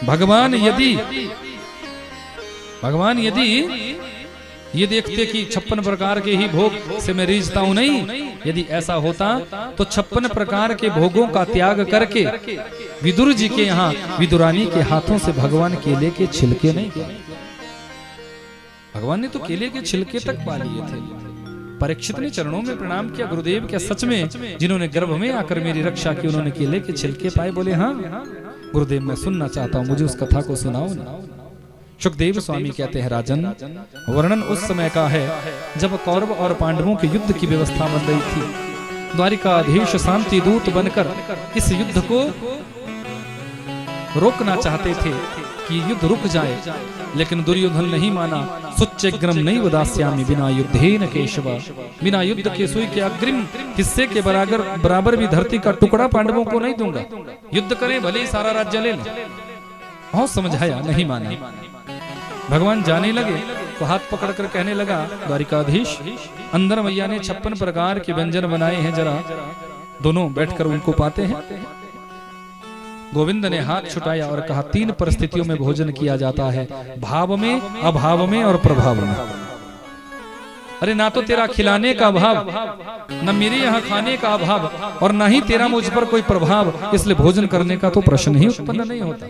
भगवान यदि ये देखते कि 56 प्रकार के ही भोग से मैं रीझता हूं, नहीं, यदि ऐसा होता तो 56 प्रकार के भोगों का त्याग करके विदुर जी के यहाँ विदुरानी के हाथों से भगवान केले के छिलके नहीं खाए। भगवान ने तो केले के छिलके तक पा लिए थे। परीक्षित ने चरणों में प्रणाम किया, गुरुदेव क्या सच में जिन्होंने गर्भ में आकर मेरी रक्षा की उन्होंने केले के छिलके पाए? बोले हाँ गुरुदेव, मैं सुनना चाहता हूँ, मुझे उस कथा को सुनाओ ना। सुखदेव स्वामी कहते हैं, राजन, वर्णन उस समय का है जब कौरव और पांडवों के युद्ध की व्यवस्था बन रही थी। द्वारिकाधीश शांति दूत बनकर इस युद्ध को रोकना चाहते थे कि युद्ध रुक जाए, लेकिन दुर्योधन नहीं माना। सुच्चग्रम नहीं वदास्यामि बिना युद्धेन केशव, बिना युद्ध के सुई के अग्रिम हिस्से के बराबर भी धरती का टुकड़ा पांडवों को नहीं दूंगा। युद्ध करें भले ही सारा राज्य ले लें। बहुत समझाया, नहीं माना। भगवान जाने लगे तो हाथ पकड़कर कहने लगा, द्वारिकाधीश, अंदर मैया ने 56 प्रकार के व्यंजन बनाए हैं, जरा दोनों बैठकर उनको पाते हैं। गोविंद ने हाथ छुटाया और कहा, 3 परिस्थितियों में भोजन किया जाता है, भाव में, अभाव में और प्रभाव में। अरे ना तो तेरा खिलाने का अभाव, न मेरे यहाँ खाने का अभाव, और न ही तेरा मुझ पर कोई प्रभाव, इसलिए भोजन करने का तो प्रश्न ही उत्पन्न नहीं होता।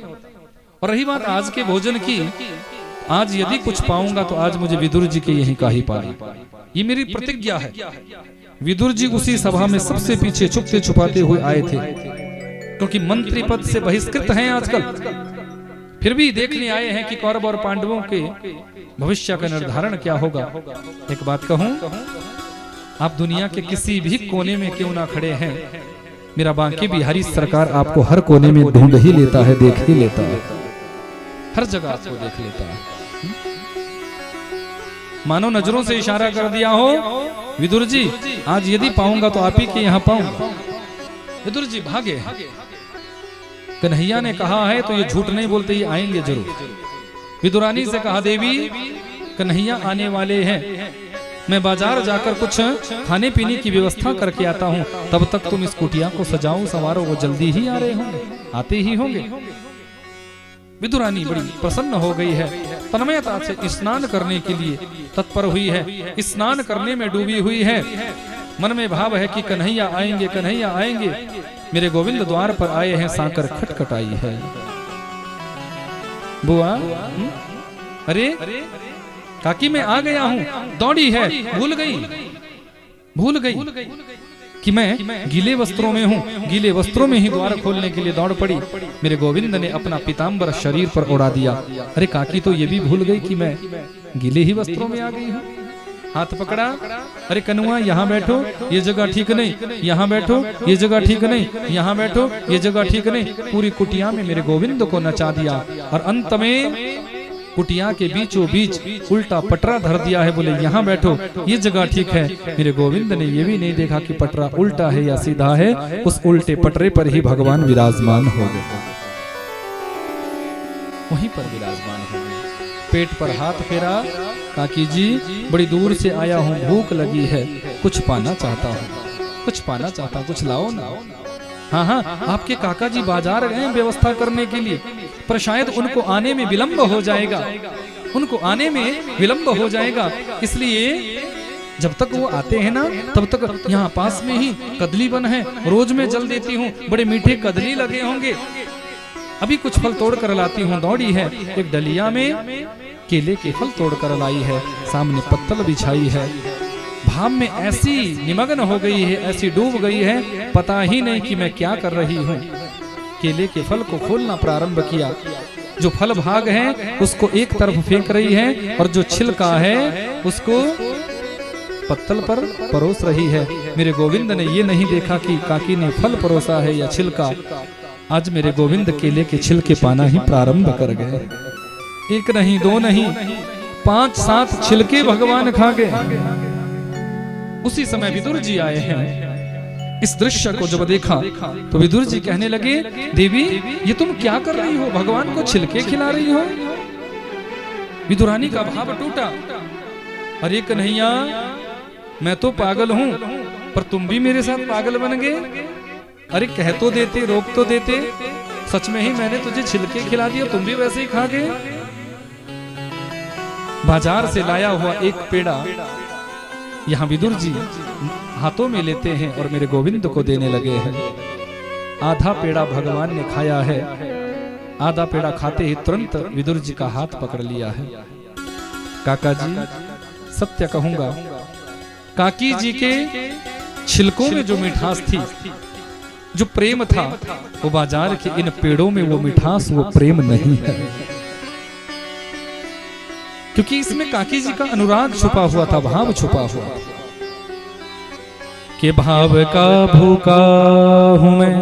और रही बात आज के भोजन की, आज यदि कुछ पाऊंगा तो आज मुझे विदुर जी के यहीं का ही पाना, ये मेरी प्रतिज्ञा है। विदुर जी उसी सभा में सबसे पीछे छुपते छुपाते हुए आए थे, क्योंकि मंत्री पद से बहिष्कृत हैं आजकल, फिर भी देखने आए हैं कि कौरव और पांडवों के भविष्य का निर्धारण क्या होगा। एक बात कहूं, आप दुनिया के किसी भी कोने में क्यों ना खड़े हैं, मेरा बांके बिहारी सरकार आपको हर कोने में ढूंढ ही लेता है, देख ही लेता है, हर जगह आपको देख लेता है। मानो नजरों से इशारा कर दिया हो, विदुर जी आज यदि पाऊंगा तो आप ही के यहाँ पाऊंगा। विदुर जी भागे। कन्हैया ने कहा है तो ये झूठ नहीं बोलते, ये आएंगे जरूर। विदुरानी से कहा, देवी कन्हैया आने वाले हैं, मैं बाजार जाकर कुछ खाने पीने की व्यवस्था करके आता हूँ, तब तक तुम इस कुटिया को सजाओ संवारो, वो जल्दी ही आ रहे होंगे, आते ही होंगे। विदुरानी बड़ी प्रसन्न हो गई है, तन्मयता से स्नान करने के लिए तत्पर हुई है, स्नान करने में डूबी हुई है। मन में भाव है कि कन्हैया आएंगे, कन्हैया आएंगे। मेरे गोविंद द्वार पर आए हैं, सांकर खटखटाई है। बुआ, अरे काकी मैं आ गया हूँ, दौड़ी है, भूल गई कि मैं गीले वस्त्रों में हूँ। गीले वस्त्रों में ही द्वार खोलने के लिए दौड़ पड़ी। मेरे गोविंद ने अपना पीताम्बर शरीर पर उड़ा दिया। अरे काकी तो ये भी भूल गई कि मैं गीले ही वस्त्रों में आ गई हूँ। हाथ पकड़ा, अरे कनुआ यहाँ बैठो, ये जगह ठीक नहीं, यहाँ बैठो, ये जगह ठीक नहीं, यहाँ बैठो, ये जगह ठीक नहीं। पूरी कुटिया में मेरे गोविंद को नचा दिया और अंत में कुटिया के बीचों बीच उल्टा पटरा धर दिया है। बोले यहाँ बैठो, ये जगह ठीक है। मेरे गोविंद ने ये भी नहीं देखा कि पटरा उल्टा है या सीधा है, उस उल्टे पटरे पर ही भगवान विराजमान हो गए, वहीं पर विराजमान हो गए। पेट पर हाथ फेरा, काकी जी बड़ी दूर से आया हूँ, भूख लगी है, कुछ पाना चाहता हूँ, कुछ पाना चाहता हूँ, कुछ लाओ ना। हाँ, आपके काका जी बाजार गए व्यवस्था करने के लिए, पर शायद उनको आने में विलंब हो जाएगा, उनको आने में विलंब हो जाएगा, इसलिए जब तक वो आते हैं ना तब तक यहाँ पास में ही कदली बन है, रोज मैं जल देती हूँ, बड़े मीठे कदली लगे होंगे, अभी कुछ फल तोड़ कर लाती हूँ। दौड़ी है, एक डलिया में केले के फल तोड़ कर लाई है, सामने पत्तल बिछाई है, भाव में ऐसी निमग्न हो गई है, ऐसी डूब गई है, पता ही नहीं कि मैं क्या कर रही हूँ। केले के फल को खोलना प्रारंभ किया, जो फल भाग है उसको एक तरफ फेंक रही है और जो छिलका है उसको पत्तल पर परोस रही है। मेरे गोविंद ने ये नहीं देखा कि काकी ने फल परोसा है या छिलका। आज मेरे गोविंद केले के छिलके पाना ही प्रारंभ कर गए। एक नहीं, दो नहीं, 5-7 छिलके भगवान खा गए। उसी समय विदुर जी आए हैं। इस दृश्य को जब देखा तो विदुर जी कहने लगे, देवी ये तुम क्या कर रही हो, भगवान को छिलके खिला रही हो। विदुरानी का भाव टूटा, अरे कन्हैया मैं तो पागल हूं, पर तुम भी मेरे साथ पागल बन गए। अरे कह तो देते, रोक तो देते, सच में ही मैंने तुझे छिलके खिला दिया, तुम भी वैसे ही खा गए। बाजार से लाया हुआ एक पेड़ा यहाँ विदुर जी हाथों में लेते हैं और मेरे गोविंद को देने लगे हैं। आधा पेड़ा भगवान ने खाया है, आधा पेड़ा खाते ही तुरंत विदुर जी का हाथ पकड़ लिया है। काका जी सत्य कहूंगा, काकी जी के छिलकों में जो मिठास थी, जो प्रेम था, वो बाजार के इन पेड़ों में वो मिठास, वो प्रेम नहीं है। क्योंकि इसमें काकी जी का अनुराग छुपा हुआ था, भाव छुपा हुआ कि भाव का भूखा हूं मैं,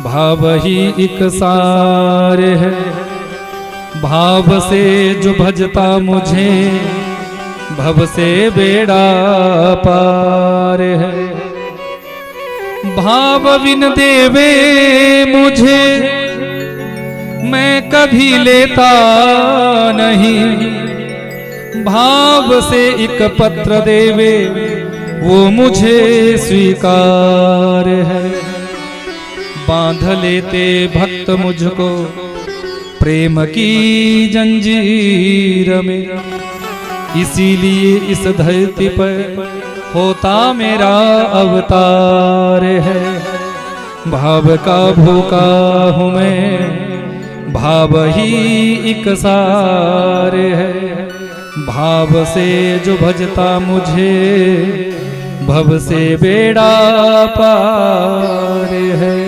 भाव ही एक सार है। भाव से जो भजता मुझे, भव से बेड़ा पार है। भाव बिन देवे मुझे, मैं कभी लेता नहीं। भाव से एक पत्र देवे, वो मुझे स्वीकार है। बांध लेते भक्त मुझको प्रेम की जंजीर में, इसीलिए इस धरती पर होता मेरा अवतार है। भाव का भूखा हूँ मैं, भाव ही एक सार है। भाव से जो भजता मुझे, भव से बेड़ा पार है।